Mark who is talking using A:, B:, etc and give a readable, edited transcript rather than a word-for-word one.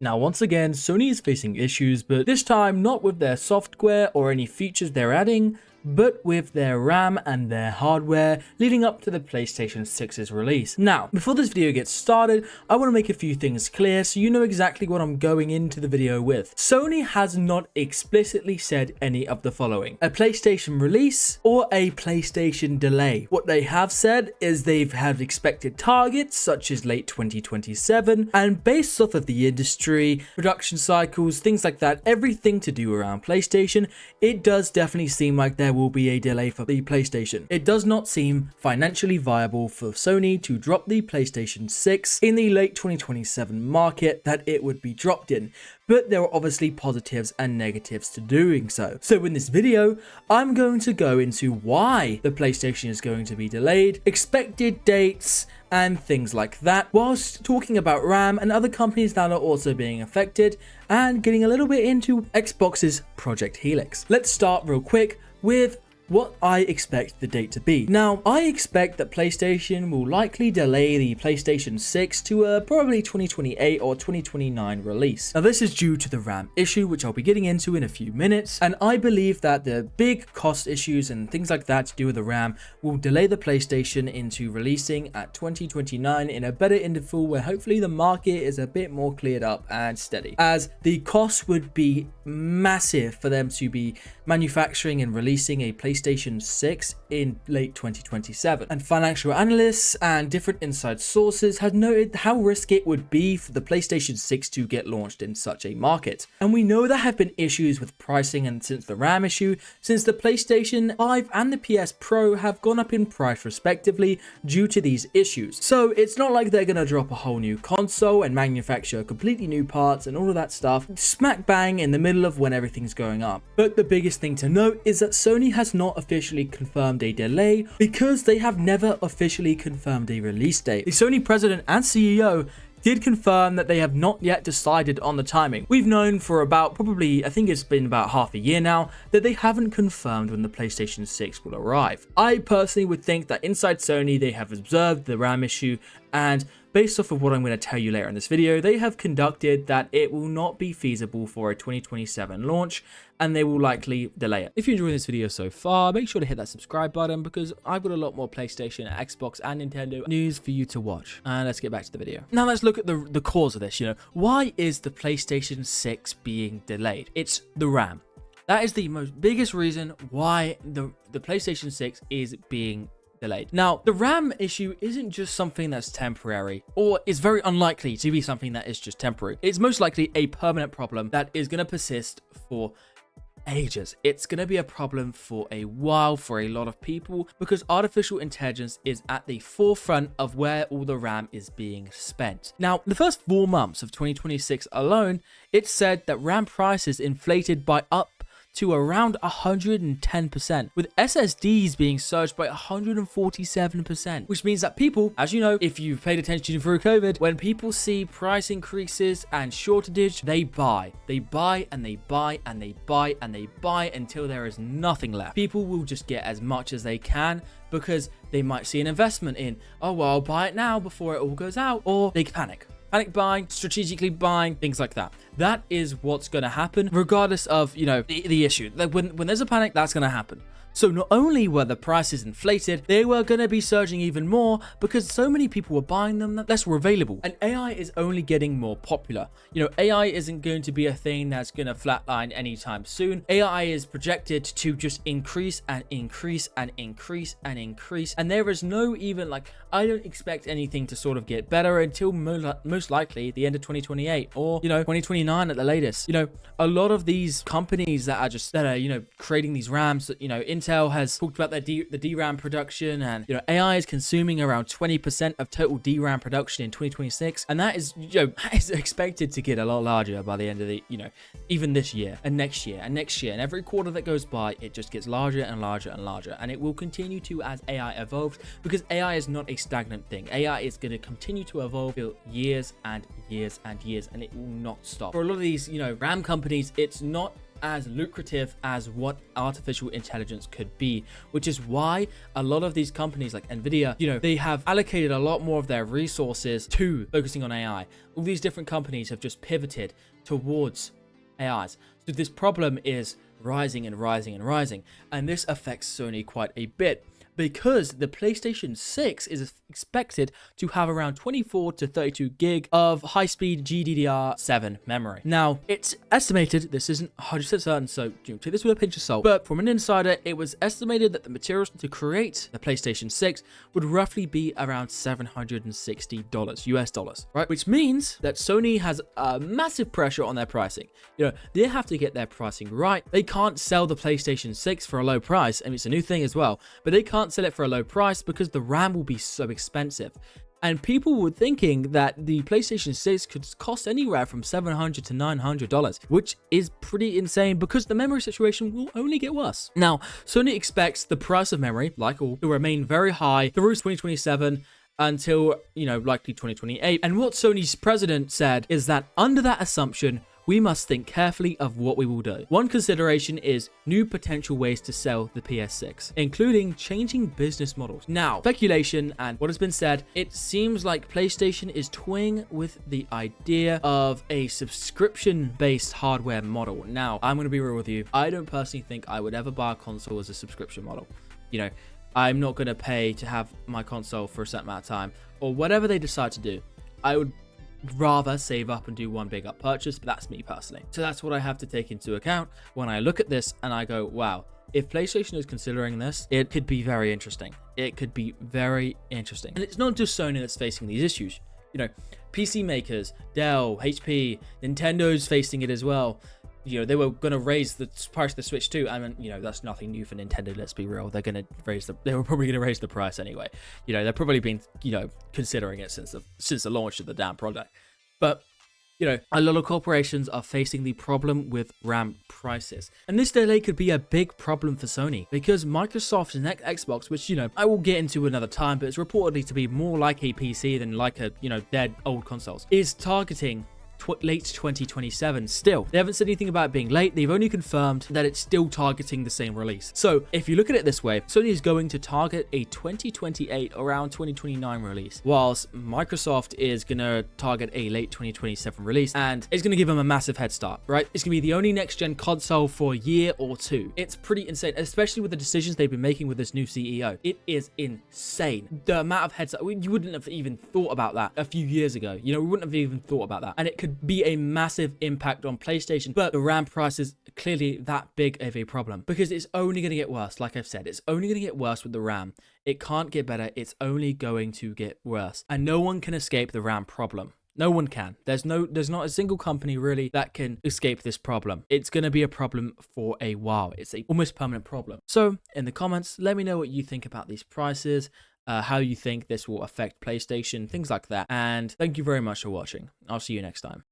A: Now, once again, Sony is facing issues, but this time not with their software or any features they're adding, but with their RAM and their hardware leading up to the PlayStation 6's release. Now, before this video gets started, I want to make a few things clear so you know exactly what I'm going into the video with. Sony has not explicitly said any of the following: a PlayStation release or a PlayStation delay. What they have said is they've had expected targets such as late 2027, and based off of the industry, production cycles, things like that, everything to do around PlayStation, it does definitely seem like there will be a delay for the PlayStation. It does not seem financially viable for Sony to drop the PlayStation 6 in the late 2027 market that it would be dropped in, but there are obviously positives and negatives to doing so. So in this video, I'm going to go into why the PlayStation is going to be delayed, expected dates, and things like that, whilst talking about RAM and other companies that are also being affected, and getting a little bit into Xbox's Project Helix. Let's start real quick with what I expect the date to be. Now, I expect that PlayStation will likely delay the PlayStation 6 to a probably 2028 or 2029 release. Now, this is due to the RAM issue, which I'll be getting into in a few minutes, and I believe that the big cost issues and things like that to do with the RAM will delay the PlayStation into releasing at 2029 in a better interval where hopefully the market is a bit more cleared up and steady, as the cost would be massive for them to be manufacturing and releasing a PlayStation 6 in late 2027. And financial analysts and different inside sources have noted how risky it would be for the PlayStation 6 to get launched in such a market. And we know there have been issues with pricing, and since the RAM issue, since the PlayStation 5 and the PS Pro have gone up in price respectively due to these issues. So it's not like they're going to drop a whole new console and manufacture completely new parts and all of that stuff smack bang in the middle of when everything's going up. But the biggest thing to note is that Sony has not officially confirmed a delay because they have never officially confirmed a release date. The Sony president and CEO did confirm that they have not yet decided on the timing. We've known for about probably, I think it's been about half a year now, that they haven't confirmed when the PlayStation 6 will arrive. I personally would think that inside Sony they have observed the RAM issue, and based off of what I'm going to tell you later in this video, they have conducted that it will not be feasible for a 2027 launch, and they will likely delay it. If you're enjoying this video so far, make sure to hit that subscribe button because I've got a lot more PlayStation, Xbox, and Nintendo news for you to watch. And let's get back to the video. Now let's look at the cause of this. Why is the PlayStation 6 being delayed? It's the RAM. That is the biggest reason why the PlayStation 6 is being delayed. Now, the RAM issue isn't just something that's temporary, or is very unlikely to be something that is just temporary. It's most likely a permanent problem that is going to persist for ages. It's going to be a problem for a while for a lot of people because artificial intelligence is at the forefront of where all the RAM is being spent. Now, the first 4 months of 2026 alone, it's said that RAM prices inflated by up to around 110%, with SSDs being surged by 147%, which means that people, as you know, if you've paid attention through COVID, when people see price increases and shortage, they buy and they buy and they buy and they buy until there is nothing left. People will just get as much as they can because they might see an investment in, oh well, I'll buy it now before it all goes out, or they panic buying, strategically buying, things like that. That is what's going to happen regardless of, the issue. Like when there's a panic, that's going to happen. So not only were the prices inflated, they were going to be surging even more because so many people were buying them that less were available. And AI is only getting more popular. AI isn't going to be a thing that's going to flatline anytime soon. AI is projected to just increase and increase and increase and increase. And there is no even I don't expect anything to sort of get better until most likely the end of 2028 or, 2029 at the latest. A lot of these companies that are creating these RAMs, Intel has talked about the DRAM production, and AI is consuming around 20% of total DRAM production in 2026, and that is is expected to get a lot larger by the end of the even this year and next year and next year, and every quarter that goes by it just gets larger and larger and larger, and it will continue to as AI evolves, because AI is not a stagnant thing. AI is going to continue to evolve for years and years and years, and it will not stop. For a lot of these RAM companies, it's not as lucrative as what artificial intelligence could be, which is why a lot of these companies like Nvidia, they have allocated a lot more of their resources to focusing on AI. All these different companies have just pivoted towards AIs. So this problem is rising and rising and rising, and this affects Sony quite a bit, because the PlayStation 6 is expected to have around 24 to 32 gig of high-speed GDDR7 memory. Now, it's estimated, this isn't 100% certain, so take this with a pinch of salt, but from an insider, it was estimated that the materials to create the PlayStation 6 would roughly be around $760 US dollars, right? Which means that Sony has a massive pressure on their pricing. They have to get their pricing right. They can't sell the PlayStation 6 for a low price. I mean, it's a new thing as well, but they can't sell it for a low price because the RAM will be so expensive. And people were thinking that the PlayStation 6 could cost anywhere from $700 to $900, which is pretty insane because the memory situation will only get worse. Now, Sony expects the price of memory, like all, to remain very high through 2027 until, likely 2028. And what Sony's president said is that under that assumption, we must think carefully of what we will do. One consideration is new potential ways to sell the PS6, including changing business models. Now, speculation and what has been said, it seems like PlayStation is toying with the idea of a subscription-based hardware model. Now, I'm going to be real with you. I don't personally think I would ever buy a console as a subscription model. I'm not going to pay to have my console for a certain amount of time, or whatever they decide to do. I would rather save up and do one big up purchase, but that's me personally. So that's what I have to take into account when I look at this and I go, wow, if PlayStation is considering this, it could be very interesting. It could be very interesting. And it's not just Sony that's facing these issues. PC makers, Dell, HP, Nintendo's facing it as well. They were going to raise the price of the Switch too. I mean, that's nothing new for Nintendo, let's be real. They were probably going to raise the price anyway. They've probably been, considering it since the launch of the damn product. But, a lot of corporations are facing the problem with RAM prices. And this delay could be a big problem for Sony because Microsoft's next Xbox, which, I will get into another time, but it's reportedly to be more like a PC than like a, their old consoles, is targeting late 2027 still. They haven't said anything about it being late. They've only confirmed that it's still targeting the same release. So if you look at it this way, Sony is going to target a 2028 around 2029 release, whilst Microsoft is going to target a late 2027 release, and it's going to give them a massive head start, right? It's going to be the only next gen console for a year or two. It's pretty insane, especially with the decisions they've been making with this new CEO. It is insane. The amount of heads up, you wouldn't have even thought about that a few years ago. We wouldn't have even thought about that. And it could be a massive impact on PlayStation, but the RAM price is clearly that big of a problem because it's only going to get worse. Like I've said, it's only going to get worse with the RAM. It can't get better. It's only going to get worse, and no one can escape the RAM problem. No one can. There's not a single company really that can escape this problem. It's going to be a problem for a while. It's a almost permanent problem. So in the comments, let me know what you think about these prices, how you think this will affect PlayStation, things like that. And thank you very much for watching. I'll see you next time.